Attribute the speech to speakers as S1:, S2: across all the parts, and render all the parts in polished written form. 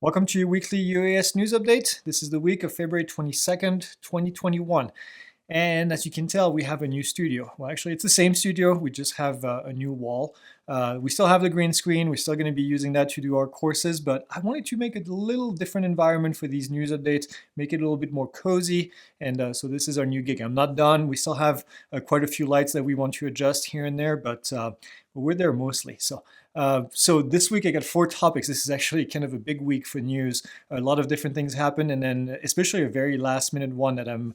S1: Welcome to your weekly UAS news update. This is the week of February 22nd, 2021. And as you can tell, we have a new studio. Well, actually, it's the same studio. We just have a new wall. We still have the green screen. We're still going to be using that to do our courses, but I wanted to make it a little different environment for these news updates, make it a little bit more cozy. And so this is our new gig. I'm not done. We still have quite a few lights that we want to adjust here and there, but we're there mostly. So this week I got 4 topics. This is actually kind of a big week for news. A lot of different things happen, and then especially a very last minute one that I'm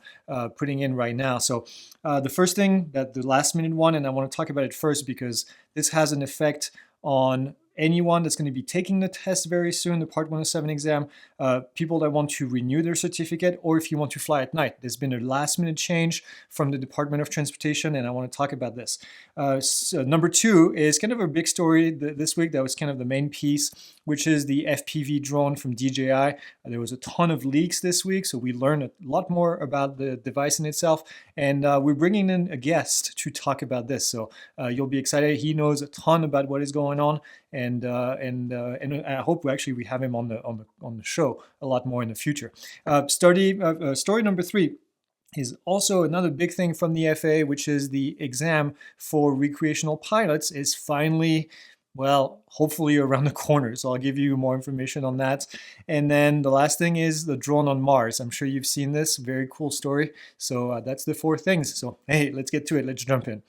S1: putting in right now. So the first thing, that the last minute one, and I want to talk about it first because this has an effect on anyone that's going to be taking the test very soon, the Part 107 exam, people that want to renew their certificate, or if you want to fly at night. There's been a last minute change from the Department of Transportation, and I want to talk about this. So number 2 is kind of a big story this week that was kind of the main piece, which is the FPV drone from DJI. There was a ton of leaks this week, so we learned a lot more about the device in itself, and we're bringing in a guest to talk about this. So you'll be excited. He knows a ton about what is going on, and I hope we have him on the show a lot more in the future. Story number 3 is also another big thing from the FAA, which is the exam for recreational pilots is finally, well, hopefully around the corner. So I'll give you more information on that. And then the last thing is the drone on Mars. I'm sure you've seen this. Very cool story. So that's the 4 things. So hey, let's get to it. Let's jump in.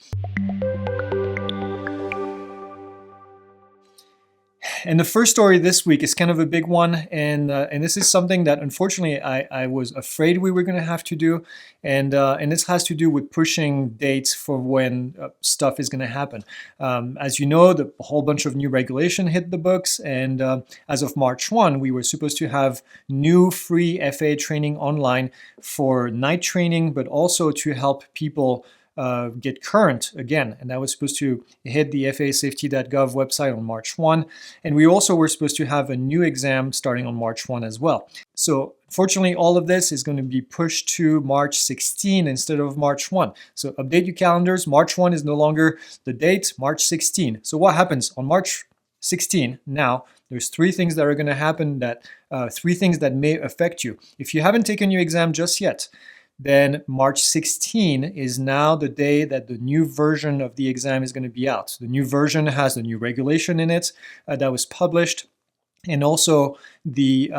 S1: And the first story this week is kind of a big one, and this is something that unfortunately I was afraid we were going to have to do, and this has to do with pushing dates for when stuff is going to happen. As you know, a whole bunch of new regulation hit the books, and as of March 1, we were supposed to have new free FAA training online for night training, but also to help people get current again, and that was supposed to hit the FAASafety.gov website on March 1, and we also were supposed to have a new exam starting on March 1 as well. So fortunately, all of this is going to be pushed to March 16 instead of March 1. So update your calendars. March 1 is no longer the date, March 16. So what happens on March 16 now? There's 3 things that are going to happen, 3 things that may affect you. If you haven't taken your exam just yet, then March 16 is now the day that the new version of the exam is going to be out. So the new version has the new regulation in it that was published, and also the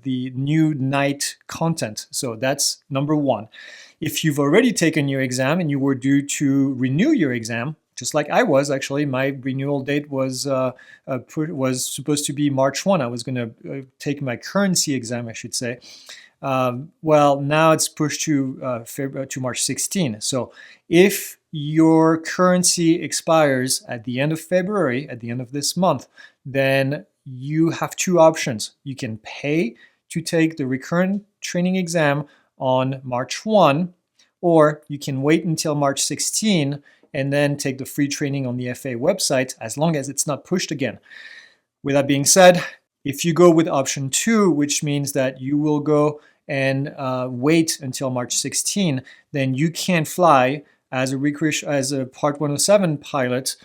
S1: new night content. So that's number 1. If you've already taken your exam and you were due to renew your exam, just like I was actually, my renewal date was supposed to be March 1. I was going to take my currency exam, I should say. Well, now it's pushed to March 16. So if your currency expires at the end of February, at the end of this month, then you have 2 options. You can pay to take the recurrent training exam on March 1, or you can wait until March 16 and then take the free training on the FAA website, as long as it's not pushed again. With that being said, if you go with option 2, which means that you will go and wait until March 16, then you can fly as a Part 107 pilot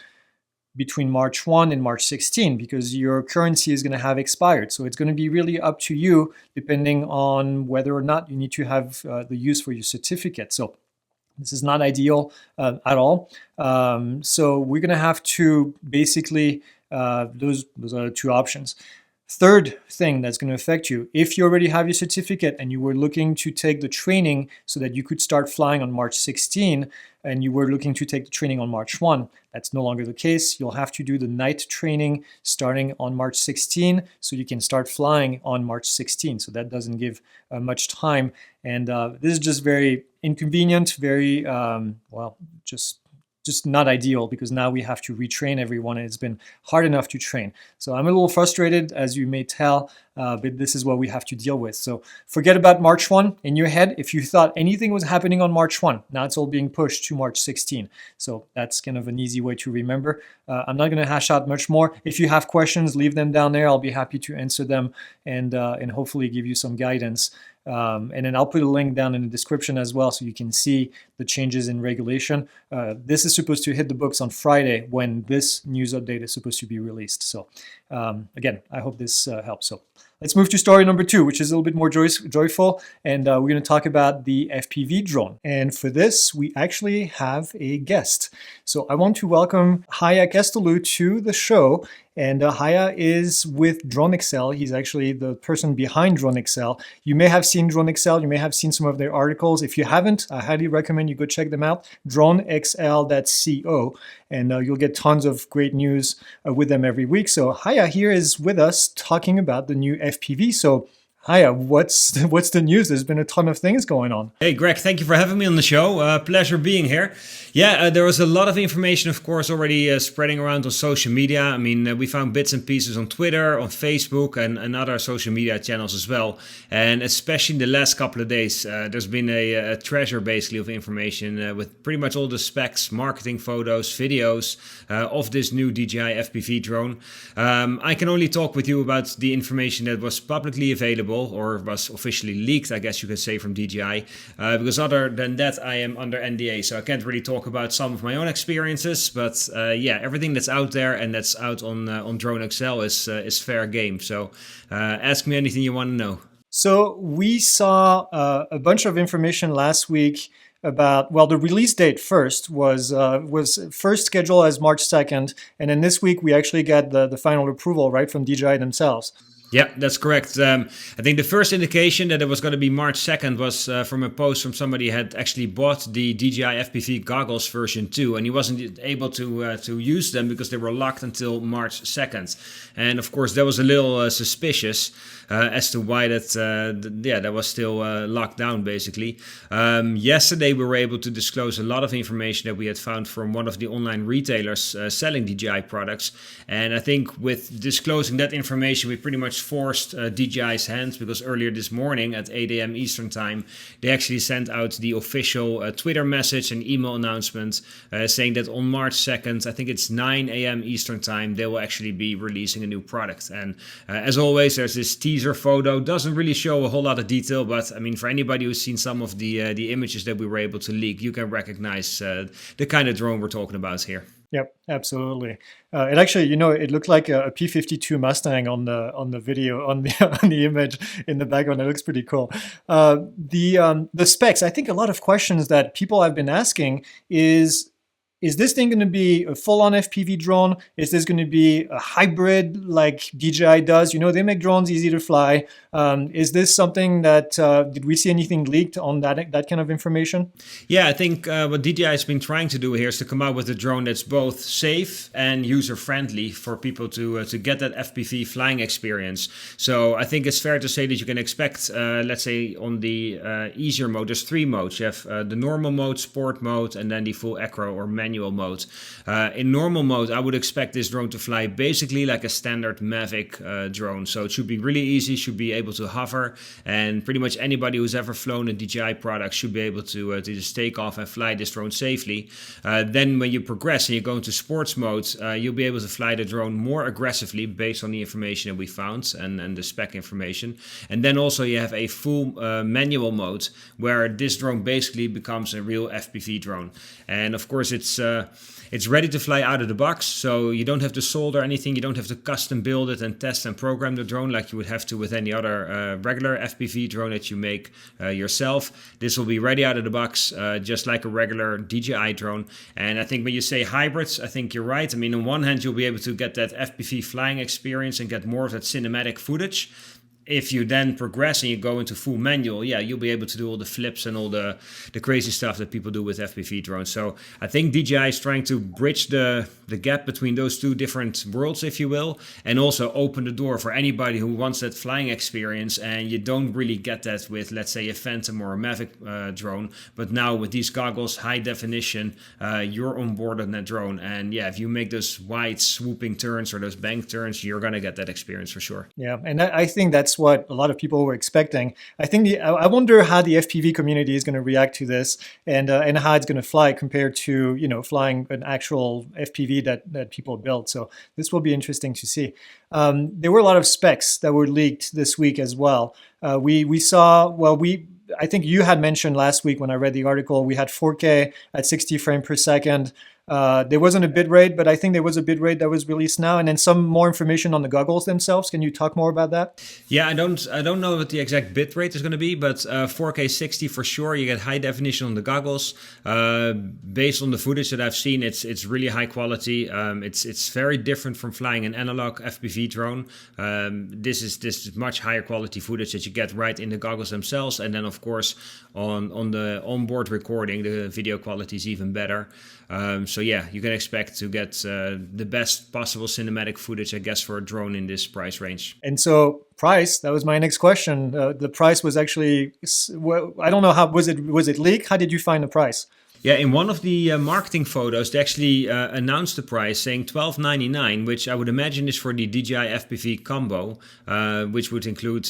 S1: between March 1 and March 16 because your currency is going to have expired. So it's going to be really up to you depending on whether or not you need to have the use for your certificate. So this is not ideal at all. So we're going to have to basically, those are the 2 options. Third thing that's going to affect you, if you already have your certificate and you were looking to take the training so that you could start flying on March 16 and you were looking to take the training on March 1, that's no longer the case. You'll have to do the night training starting on March 16 so you can start flying on March 16. So that doesn't give much time. And this is just very inconvenient, very, just not ideal, because now we have to retrain everyone and it's been hard enough to train. So I'm a little frustrated, as you may tell, but this is what we have to deal with. So forget about March 1 in your head. If you thought anything was happening on March 1, now it's all being pushed to March 16. So that's kind of an easy way to remember. I'm not going to hash out much more. If you have questions, leave them down there. I'll be happy to answer them and hopefully give you some guidance. And then I'll put a link down in the description as well so you can see the changes in regulation. This is supposed to hit the books on Friday when this news update is supposed to be released. So again, I hope this helps. So Let's move to story number 2, which is a little bit more joyful, and we're going to talk about the FPV drone. And for this, we actually have a guest. So I want to welcome Haye Kesteloo to the show. And Haye is with DroneXL. He's actually the person behind DroneXL. You may have seen DroneXL. You may have seen some of their articles. If you haven't, I highly recommend you go check them out. DroneXL.co. And you'll get tons of great news with them every week. So Haye here is with us talking about the new FPV. So Haye, what's the news? There's been a ton of things going on.
S2: Hey, Greg, thank you for having me on the show. Pleasure being here. Yeah, there was a lot of information, of course, already spreading around on social media. I mean, we found bits and pieces on Twitter, on Facebook, and other social media channels as well. And especially in the last couple of days, there's been a treasure, basically, of information with pretty much all the specs, marketing photos, videos of this new DJI FPV drone. I can only talk with you about the information that was publicly available or was officially leaked, I guess you could say, from DJI, because other than that, I am under NDA, so I can't really talk about some of my own experiences. But yeah, everything that's out there and that's out on DroneXL is fair game. So ask me anything you want to know.
S1: So we saw a bunch of information last week about, well, the release date first was first scheduled as March 2nd, and then this week we actually got the final approval, right, from DJI themselves.
S2: Yeah, that's correct. I think the first indication that it was going to be March 2nd was from a post from somebody who had actually bought the DJI FPV goggles version 2, and he wasn't able to use them because they were locked until March 2nd. And of course, that was a little suspicious as to why that was still locked down, basically. Yesterday, we were able to disclose a lot of information that we had found from one of the online retailers selling DJI products. And I think with disclosing that information, we pretty much forced DJI's hands, because earlier this morning at 8 a.m. Eastern time, they actually sent out the official Twitter message and email announcement saying that on March 2nd, I think it's 9 a.m. Eastern time, they will actually be releasing a new product. And as always, there's this teaser photo. Doesn't really show a whole lot of detail, but I mean, for anybody who's seen some of the images that we were able to leak, you can recognize the kind of drone we're talking about here.
S1: Yep, absolutely. It actually, it looked like a P-52 Mustang on the video, on the image in the background. It looks pretty cool. The specs, I think a lot of questions that people have been asking is this thing going to be a full-on FPV drone? Is this going to be a hybrid like DJI does? They make drones easy to fly. Is this something that, did we see anything leaked on that kind of information?
S2: Yeah, I think what DJI has been trying to do here is to come out with a drone that's both safe and user-friendly for people to get that FPV flying experience. So I think it's fair to say that you can expect, let's say on the easier mode, there's 3 modes. You have the normal mode, sport mode, and then the full acro or manual mode. In normal mode, I would expect this drone to fly basically like a standard Mavic drone. So it should be really easy, should be able to hover, and pretty much anybody who's ever flown a DJI product should be able to just take off and fly this drone safely. Then when you progress and you go into sports mode, you'll be able to fly the drone more aggressively based on the information that we found and the spec information. And then also you have a full manual mode where this drone basically becomes a real FPV drone. And of course, it's ready to fly out of the box, so you don't have to solder anything, you don't have to custom build it and test and program the drone like you would have to with any other regular FPV drone that you make yourself. This will be ready out of the box, just like a regular DJI drone. And I think when you say hybrids, I think you're right. I mean, on one hand, you'll be able to get that FPV flying experience and get more of that cinematic footage. If you then progress and you go into full manual, yeah, you'll be able to do all the flips and all the crazy stuff that people do with FPV drones. So I think DJI is trying to bridge the gap between those two different worlds, if you will, and also open the door for anybody who wants that flying experience. And you don't really get that with, let's say, a Phantom or a Mavic drone. But now with these goggles, high definition, you're on board on that drone. And yeah, if you make those wide swooping turns or those bank turns, you're going to get that experience for sure.
S1: Yeah, and I think that's what a lot of people were expecting. I wonder how the FPV community is going to react to this, and how it's going to fly compared to flying an actual FPV that people built. So this will be interesting to see. There were a lot of specs that were leaked this week as well. We saw, I think you had mentioned last week when I read the article, we had 4K at 60 frames per second. There wasn't a bit rate, but I think there was a bit rate that was released now, and then some more information on the goggles themselves. Can you talk more about that?
S2: Yeah, I don't know what the exact bit rate is going to be, but 4K 60 for sure. You get high definition on the goggles. Based on the footage that I've seen, it's really high quality. It's very different from flying an analog FPV drone. This is much higher quality footage that you get right in the goggles themselves, and then of course on the onboard recording, the video quality is even better. So yeah, you can expect to get the best possible cinematic footage, I guess, for a drone in this price range.
S1: And so price, that was my next question. The price was actually, well, I don't know how, was it leaked? How did you find the price?
S2: Yeah, in one of the marketing photos, they actually announced the price, saying $12.99, which I would imagine is for the DJI FPV combo, which would include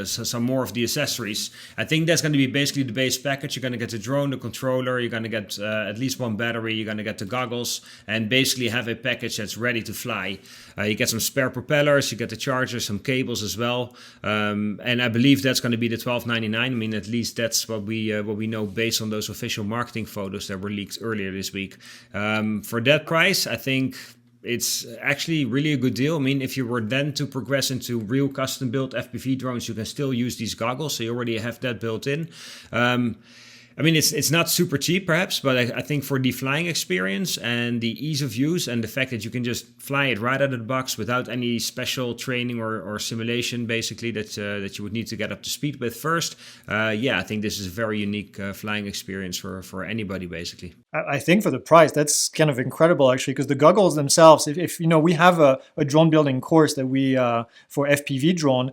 S2: some more of the accessories. I think that's going to be basically the base package. You're going to get the drone, the controller, you're going to get at least one battery, you're going to get the goggles, and basically have a package that's ready to fly. You get some spare propellers, you get the charger, some cables as well, and I believe that's going to be the $12.99. I mean, at least that's what we know based on those official marketing photos that were leaked earlier this week. For that price, I think it's actually really a good deal. I mean, if you were then to progress into real custom built FPV drones, you can still use these goggles, so you already have that built in. I mean, it's not super cheap, perhaps, but I think for the flying experience and the ease of use and the fact that you can just fly it right out of the box without any special training or simulation, basically, that you would need to get up to speed with first, yeah, I think this is a very unique flying experience for anybody, basically.
S1: I think for the price, that's kind of incredible, actually, because the goggles themselves, if you know, we have a drone building course that we, for FPV drone,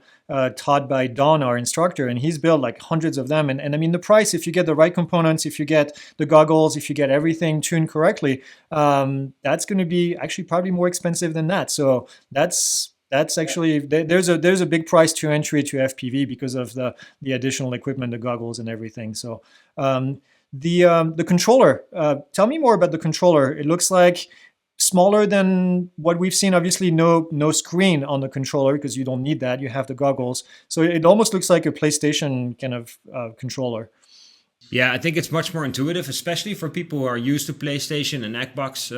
S1: taught by Don, our instructor, and he's built like hundreds of them. And I mean, the price, if you get the right components, if you get the goggles, if you get everything tuned correctly, that's going to be actually probably more expensive than that. So that's actually, there's a big price to entry to FPV because of the additional equipment, the goggles and everything. So the controller, tell me more about the controller. It looks like smaller than what we've seen. Obviously, no screen on the controller because you don't need that. You have the goggles. So it almost looks like a PlayStation kind of controller.
S2: Yeah, I think it's much more intuitive, especially for people who are used to PlayStation and Xbox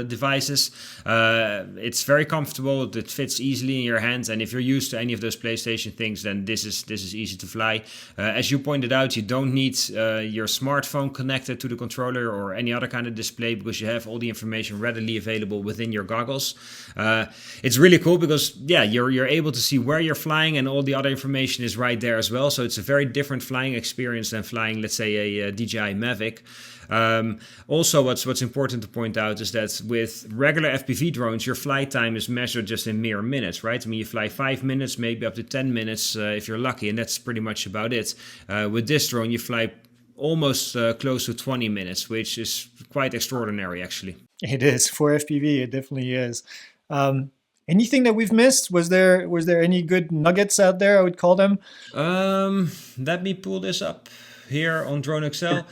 S2: devices. It's very comfortable. It fits easily in your hands, and if you're used to any of those PlayStation things, then this is easy to fly. As you pointed out, you don't need your smartphone connected to the controller or any other kind of display because you have all the information readily available within your goggles. It's really cool because yeah, you're able to see where you're flying, and all the other information is right there as well. So it's a very different flying experience than flying, let's say, a DJI Mavic. Also, what's important to point out is that with regular FPV drones, your flight time is measured just in mere minutes, right? I mean, you fly 5 minutes, maybe up to 10 minutes if you're lucky, and that's pretty much about it. With this drone, you fly almost close to 20 minutes, which is quite extraordinary, actually.
S1: It is for FPV. It definitely is. Anything that we've missed? Was there any good nuggets out there, I would call them?
S2: Let me pull this up here on DroneXL.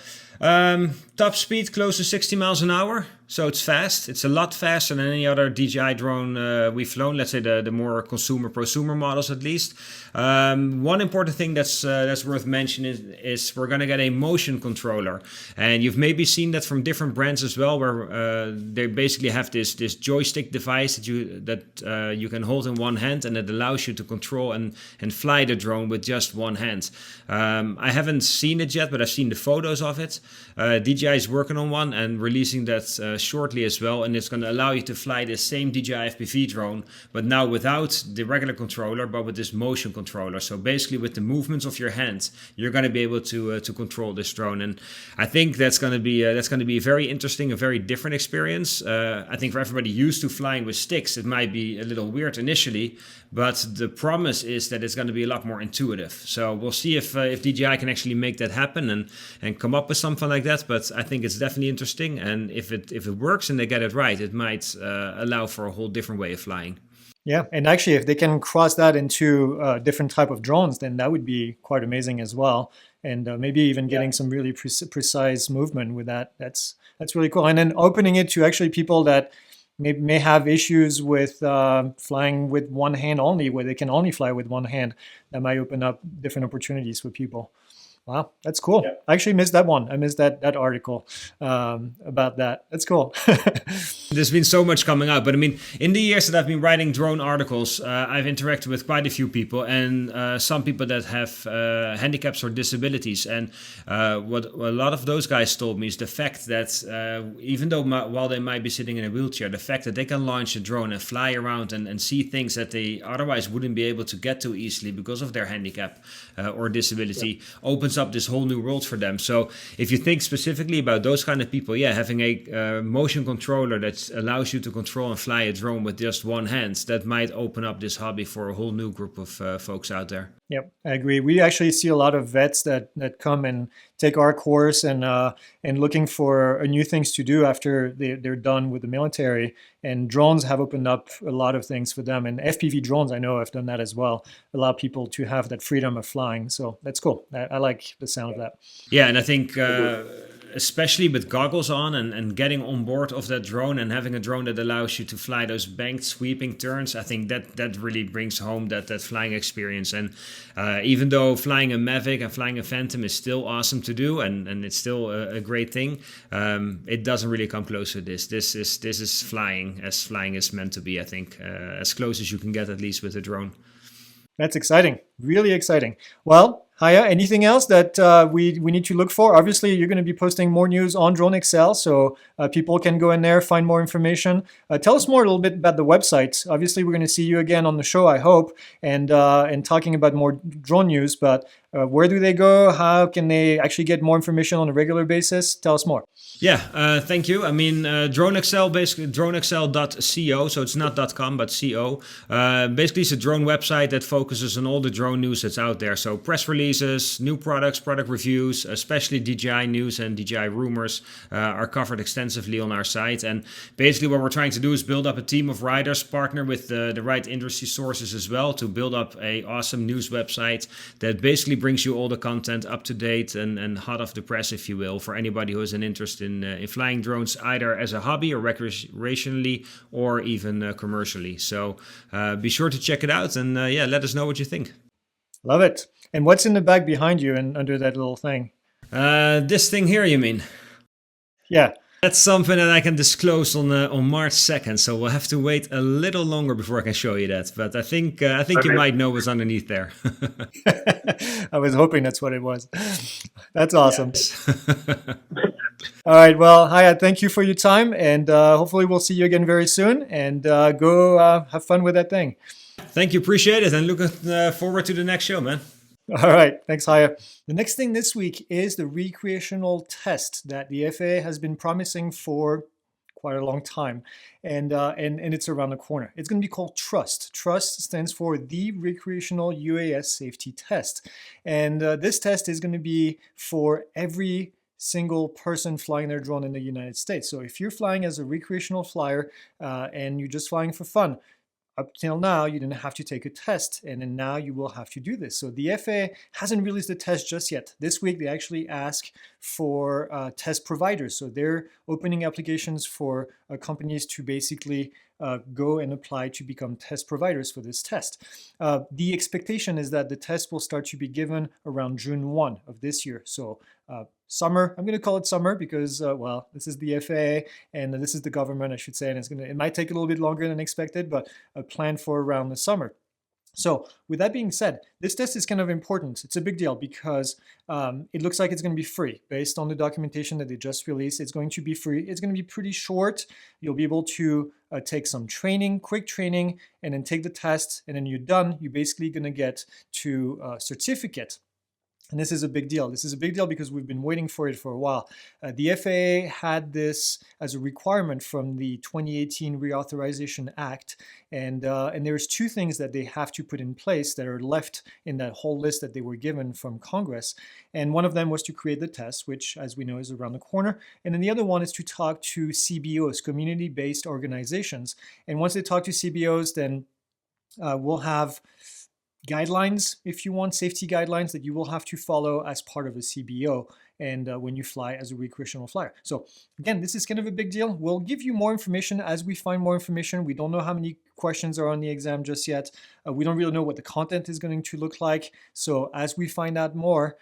S2: Top speed close to 60 miles an hour. So it's fast. It's a lot faster than any other DJI drone we've flown. Let's say the more prosumer models, at least. One important thing that's worth mentioning is we're going to get a motion controller, and you've maybe seen that from different brands as well, where they basically have this joystick device that you can hold in one hand, and it allows you to control and fly the drone with just one hand. I haven't seen it yet, but I've seen the photos of it. DJI is working on one and releasing that shortly as well, and it's going to allow you to fly the same DJI FPV drone, but now without the regular controller, but with this motion controller. So basically, with the movements of your hand, you're going to be able to control this drone, and I think that's going to be a very interesting, a very different experience. I think for everybody used to flying with sticks, it might be a little weird initially, but the promise is that it's going to be a lot more intuitive. So we'll see if DJI can actually make that happen and come up with something like that. But I think it's definitely interesting, and if it works and they get it right, it might allow for a whole different way of flying.
S1: Yeah, and actually, if they can cross that into different type of drones, then that would be quite amazing as well. And maybe even getting some really precise movement with that. That's really cool. And then opening it to actually people that may have issues with flying with one hand only, where they can only fly with one hand. That might open up different opportunities for people. Wow, that's cool.
S3: Yeah.
S1: I actually missed that one. I missed that article about that. That's cool.
S2: There's been so much coming out, but I mean, in the years that I've been writing drone articles, I've interacted with quite a few people, and some people that have handicaps or disabilities. And what a lot of those guys told me is the fact that even though while they might be sitting in a wheelchair, the fact that they can launch a drone and fly around and see things that they otherwise wouldn't be able to get to easily because of their handicap or disability opens up this whole new world for them. So if you think specifically about those kind of people, yeah, having a motion controller that allows you to control and fly a drone with just one hand, that might open up this hobby for a whole new group of folks out there.
S1: Yep, I agree. We actually see a lot of vets that come and take our course and looking for new things to do after they're done with the military. And drones have opened up a lot of things for them. And FPV drones, I know, have done that as well. Allow people to have that freedom of flying. So that's cool. I like the sound of that.
S2: Yeah, and I think especially with goggles on and getting on board of that drone and having a drone that allows you to fly those banked sweeping turns, I think that really brings home that flying experience. And even though flying a Mavic and flying a Phantom is still awesome to do and it's still a great thing, it doesn't really come close to this. This is flying as flying is meant to be, I think, as close as you can get, at least with a drone.
S1: That's exciting. Really exciting. Well, Haye, anything else that we need to look for? Obviously, you're going to be posting more news on DroneXL, so people can go in there, find more information. Tell us more a little bit about the website. Obviously, we're going to see you again on the show, I hope, and talking about more drone news. But where do they go? How can they actually get more information on a regular basis? Tell us more.
S2: Yeah, thank you. I mean, DroneXL, basically DroneXL.co, so it's not .com, but .co. Basically, it's a drone website that focuses on all the drone news that's out there. So press releases, new products, product reviews, especially DJI news and DJI rumors are covered extensively on our site. And basically what we're trying to do is build up a team of writers, partner with the right industry sources as well to build up a awesome news website that basically brings you all the content up to date and hot off the press, if you will, for anybody who has an interest in flying drones, either as a hobby or recreationally or even commercially. So be sure to check it out and let us know what you think.
S1: Love it. And what's in the bag behind you and under that little thing?
S2: This thing here, you mean?
S1: Yeah.
S2: That's something that I can disclose on March 2nd, so we'll have to wait a little longer before I can show you that. But I think you might know what's underneath there.
S1: I was hoping that's what it was. That's awesome. All right. Well, Haye, thank you for your time, and hopefully we'll see you again very soon. And go have fun with that thing.
S2: Thank you. Appreciate it. And looking forward to the next show, man.
S1: All right. Thanks, Haye. The next thing this week is the recreational test that the FAA has been promising for quite a long time. And it's around the corner. It's going to be called TRUST. TRUST stands for the Recreational UAS Safety Test. And this test is going to be for every single person flying their drone in the United States. So if you're flying as a recreational flyer and you're just flying for fun, up till now, you didn't have to take a test, and then now you will have to do this. So the FAA hasn't released the test just yet. This week, they actually ask for test providers. So they're opening applications for companies to basically go and apply to become test providers for this test. The expectation is that the test will start to be given around June 1 of this year. So summer, I'm going to call it summer because, well, this is the FAA and this is the government, I should say, and it might take a little bit longer than expected, but planned for around the summer. So with that being said, this test is kind of important. It's a big deal because it looks like it's going to be free. Based on the documentation that they just released, it's going to be free. It's going to be pretty short. You'll be able to take some training, quick training, and then take the test, and then you're done. You're basically going to get to a certificate. And this is a big deal. This is a big deal because we've been waiting for it for a while. The FAA had this as a requirement from the 2018 Reauthorization Act. And there's two things that they have to put in place that are left in that whole list that they were given from Congress. And one of them was to create the test, which, as we know, is around the corner. And then the other one is to talk to CBOs, community-based organizations. And once they talk to CBOs, then we'll have guidelines, if you want, safety guidelines that you will have to follow as part of a CBO and when you fly as a recreational flyer. So again, this is kind of a big deal. We'll give you more information as we find more information. We don't know how many questions are on the exam just yet. We don't really know what the content is going to look like. So as we find out more,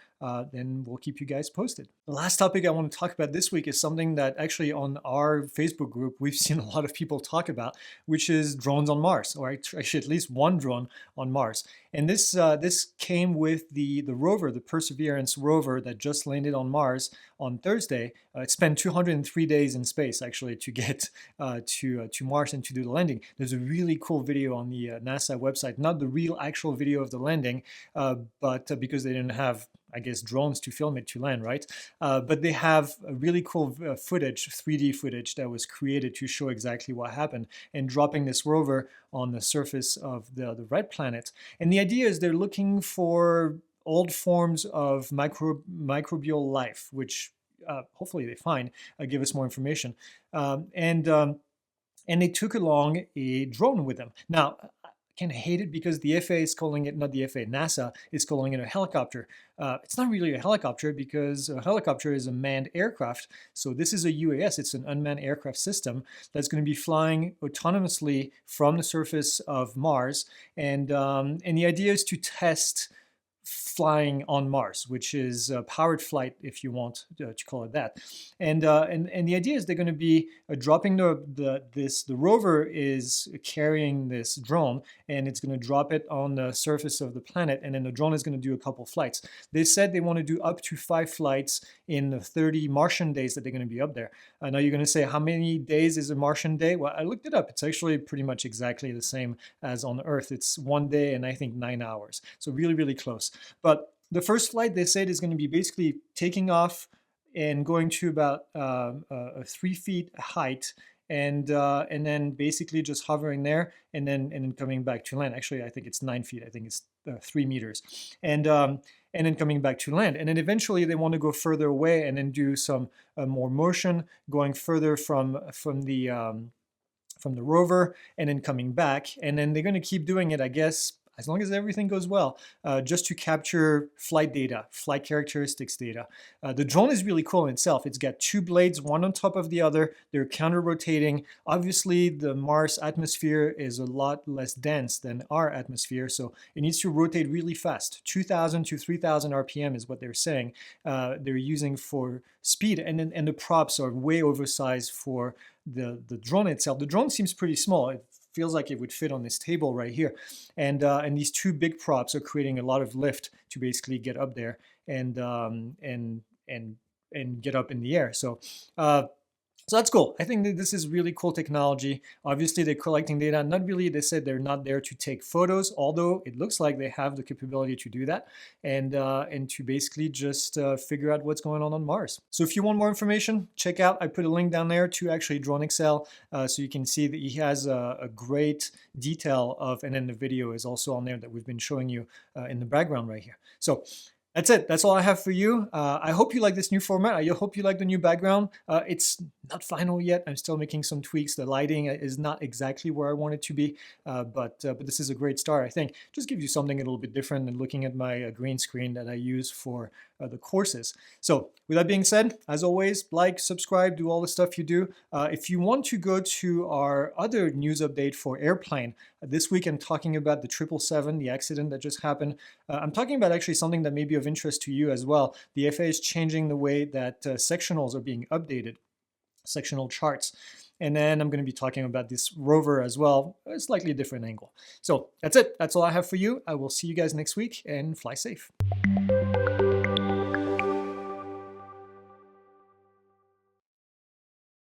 S1: then we'll keep you guys posted. The last topic I want to talk about this week is something that actually on our Facebook group, we've seen a lot of people talk about, which is drones on Mars, or actually at least one drone on Mars. And this came with the rover, the Perseverance rover that just landed on Mars on Thursday. It spent 203 days in space actually to get to Mars and to do the landing. There's a really cool video on the NASA website, not the real actual video of the landing, but because they didn't have, I guess, drones to film it to land, right? But they have a really cool footage, 3D footage that was created to show exactly what happened and dropping this rover on the surface of the red planet. And the idea is they're looking for old forms of microbial life, which hopefully they find, give us more information. And they took along a drone with them. Now, kind of hate it because the FAA is calling it, not the FAA, NASA is calling it a helicopter. It's not really a helicopter because a helicopter is a manned aircraft. So this is a UAS, it's an unmanned aircraft system that's going to be flying autonomously from the surface of Mars. And the idea is to test flying on Mars, which is powered flight, if you want to call it that. And the idea is they're going to be dropping the rover is carrying this drone, and it's going to drop it on the surface of the planet, and then the drone is going to do a couple flights. They said they want to do up to 5 flights in the 30 Martian days that they're going to be up there. Now you're going to say, how many days is a Martian day? Well, I looked it up. It's actually pretty much exactly the same as on Earth. It's 1 day and I think 9 hours. So really, really close. But the first flight, they said, is going to be basically taking off and going to about a 3 feet height, and then basically just hovering there, and then coming back to land. Actually, I think it's 9 feet. I think it's 3 meters, and then coming back to land. And then eventually they want to go further away and then do some more motion, going further from the rover, and then coming back. And then they're going to keep doing it, I guess, as long as everything goes well, just to capture flight data, flight characteristics data. The drone is really cool in itself. It's got 2 blades, one on top of the other. They're counter-rotating. Obviously, the Mars atmosphere is a lot less dense than our atmosphere, so it needs to rotate really fast. 2,000 to 3,000 RPM is what they're saying they're using for speed, and the props are way oversized for the drone itself. The drone seems pretty small. It feels like it would fit on this table right here, and these 2 big props are creating a lot of lift to basically get up there and get up in the air. So that's cool. I think that this is really cool technology. Obviously, they're collecting data. Not really, they said they're not there to take photos, although it looks like they have the capability to do that, and to basically just figure out what's going on Mars. So if you want more information, check out, I put a link down there to actually DroneXL, so you can see that he has a great detail of, and then the video is also on there that we've been showing you in the background right here. So that's it. That's all I have for you. I hope you like this new format. I hope you like the new background. It's not final yet. I'm still making some tweaks. The lighting is not exactly where I want it to be, but this is a great start, I think. Just gives you something a little bit different than looking at my green screen that I use for the courses. So with that being said, as always, like, subscribe, do all the stuff you do. If you want to go to our other news update for airplane, this week I'm talking about the 777, the accident that just happened. I'm talking about actually something that may be of interest to you as well. The FAA is changing the way that sectionals are being updated, sectional charts. And then I'm going to be talking about this rover as well, a slightly different angle. So that's it. That's all I have for you. I will see you guys next week, and fly safe.